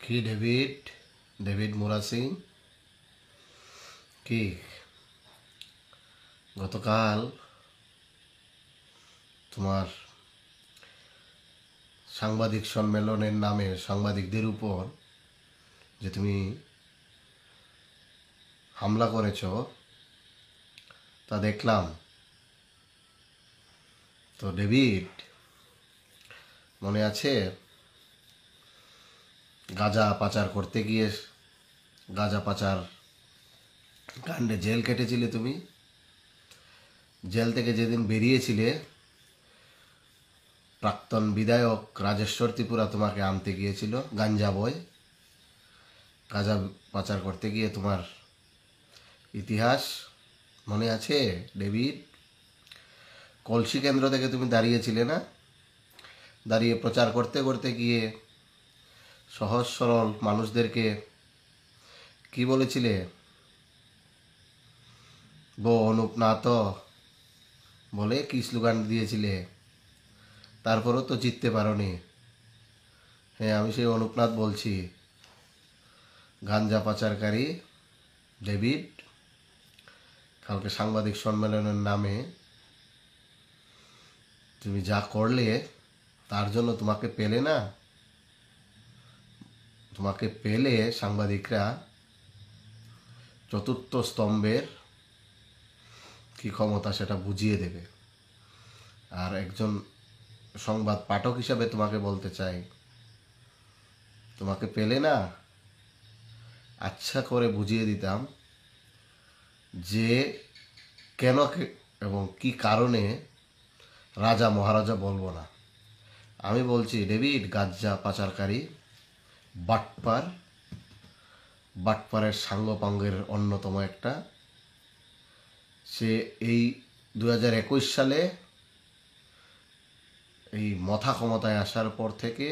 কি David David Mura Singh কি গতকাল তোমার সাংবাদিক সম্মেলনের নামে সাংবাদিকদের উপর যে তুমি হামলা করেছ তা দেখলাম। তো ডেভিড, মনে আছে গাঁজা পাচার করতে গিয়ে গাঁজা পাচার কাণ্ডে জেল কেটেছিলে তুমি? জেল থেকে যেদিন বেরিয়েছিলে প্রাক্তন বিধায়ক রাজেশ্বর ত্রিপুরা তোমাকে আনতে গিয়েছিল গাঞ্জা বয়। গাঁজা পাচার করতে গিয়ে তোমার ইতিহাস মনে আছে ডেভিড? কলসি কেন্দ্র থেকে তুমি দাঁড়িয়েছিলে না? দাঁড়িয়ে প্রচার করতে করতে গিয়ে সহজ সরল মানুষদেরকে কি বলেছিলে? বো অনুপনাথ বলে কি স্লোগান দিয়েছিলে? তারপরও তো জিততে পারোনি। হ্যাঁ, আমি সেই অনুপনাথ বলছি। গাঞ্জা পাচারকারী ডেভিড, কালকে সাংবাদিক সম্মেলনের নামে তুমি যা করলে তার জন্য তোমাকে পেলে না? তোমাকে পেলে সাংবাদিকরা চতুর্থ স্তম্ভের কি ক্ষমতা সেটা বুঝিয়ে দেবে। আর একজন সংবাদ পাঠক হিসাবে তোমাকে বলতে চাই, তোমাকে পেলে না আচ্ছা করে বুঝিয়ে দিতাম যে কেন এবং কি কারণে রাজা মহারাজা বলবো না। আমি বলছি ডেভিড, গাঁজা পাচারকারী বাটপার, বাটপারের সাঙ্গপাঙ্গের অন্যতম একটা। সে এই 2021 সালে এই মথা ক্ষমতায় আসার পর থেকে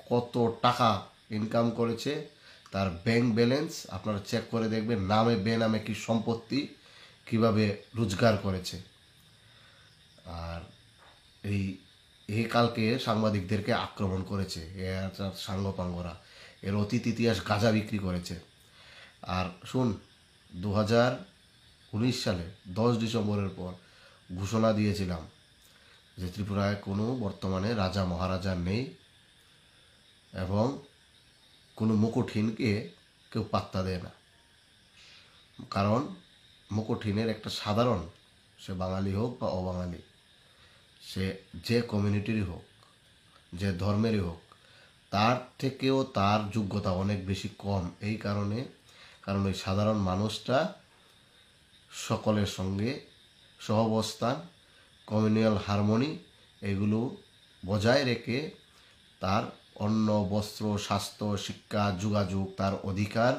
কত টাকা ইনকাম করেছে তার ব্যাংক ব্যালেন্স আপনারা চেক করে দেখবেন। নামে বেনামে কি সম্পত্তি কিভাবে রোজগার করেছে। আর এই কালকে সাংবাদিকদেরকে আক্রমণ করেছে সাঙ্গপাঙ্গরা। এর অতীত ইতিহাস গাঁজা বিক্রি করেছে। আর শুন, 2019 সালে 10 ডিসেম্বরের পর ঘোষণা দিয়েছিলাম যে ত্রিপুরায় কোনো বর্তমানে রাজা মহারাজা নেই এবং কোনো মুকুটহীনকে কেউ পাত্তা দেয় না। কারণ মুকুটহীনের একটা সাধারণ, সে বাঙালি হোক বা অবাঙালি, সে যে কমিউনিটিরই হোক, যে ধর্মেরই হোক, তার থেকেও তার যোগ্যতা অনেক বেশি কম। এই কারণে ওই সাধারণ মানুষটা সকলের সঙ্গে সহাবস্থান, কমিউনাল হারমোনি এগুলো বজায় রেখে তার অন্ন, বস্ত্র, স্বাস্থ্য, শিক্ষা, যোগাযোগ, তার অধিকার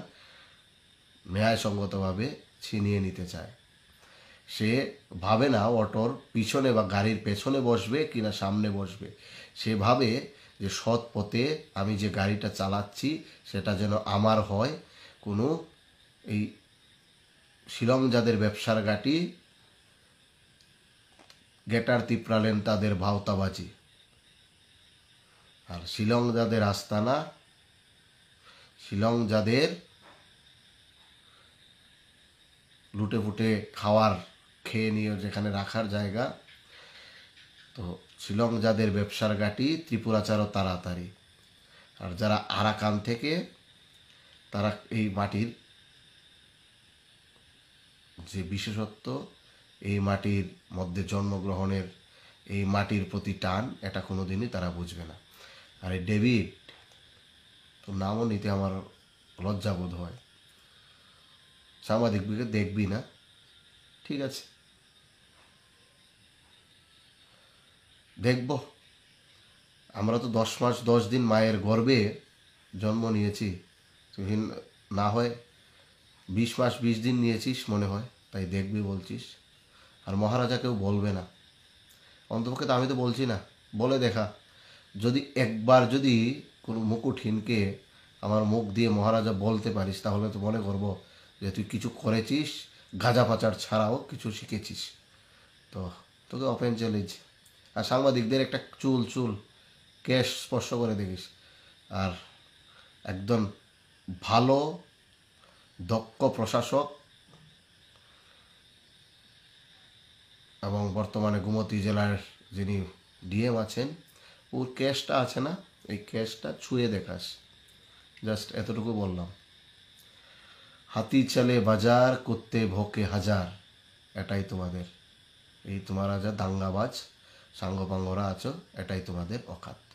ন্যায়সঙ্গতভাবে ছিনিয়ে নিতে চায়। সে ভাবে না অটোর পিছনে বা গাড়ির পেছনে বসবে কিনা সামনে বসবে। সে ভাবে যে সৎ পথে আমি যে গাড়িটা চালাচ্ছি সেটা যেন আমার হয়। কোনো এই শিলং যাদের ব্যবসার ঘাঁটি, গেটার তিপ্রালেন তাদের ভাওতাবাজি। আর শিলং যাদের আস্তানা, শিলং যাদের লুটে ফুটে খাওয়ার খেয়ে নিয়ে যেখানে রাখার জায়গা, তো শিলং যাদের ব্যবসার ঘাঁটি, ত্রিপুরাচারও তাড়াতাড়ি। আর যারা আরাকান থেকে, তারা এই মাটির যে বিশেষত্ব, এই মাটির মধ্যে জন্মগ্রহণের, এই মাটির প্রতি টান, এটা কোনো দিনই তারা বুঝবে না। আর এই ডেভিড, তোর নামও নিতে আমার লজ্জাবোধ হয়। সাংবাদিককে দেখবি না, ঠিক আছে, দেখব। আমরা তো 10 মাস 10 দিন মায়ের গর্ভে জন্ম নিয়েছি, তুই না হয় 20 মাস 20 দিন নিয়েছিস মনে হয়, তাই দেখবি বলছিস। আর মহারাজা কেউ বলবে না, অন্তপক্ষে তো আমি তো বলছি না, বলে দেখা। যদি একবার যদি কোনো মুকুটহীনকে আমার মুখ দিয়ে মহারাজা বলতে পারিস, তাহলে তো মনে করব যে তুই কিছু করেছিস, গাঁজা পাচার ছাড়াও কিছু শিখেছিস। তো তোকে ওপেন চ্যালেঞ্জ। আর সাংবাদিকদের একটা চুল কেশ স্পর্শ করে দেখিস। আর একজন ভালো দক্ষ প্রশাসক এবং বর্তমানে গোমতী জেলার যিনি ডিএম আছেন, ওর কেসটা আছে না, এই কেসটা ছুঁয়ে দেখাস। জাস্ট এতটুকু বললাম। হাতি চলে বাজার করতে ভোকে হাজার, এটাই তোমাদের, এই তোমরা যা দাঙ্গাবাজ সাঙ্গপাঙ্গরা আছো, এটাই তোমাদের অকাত।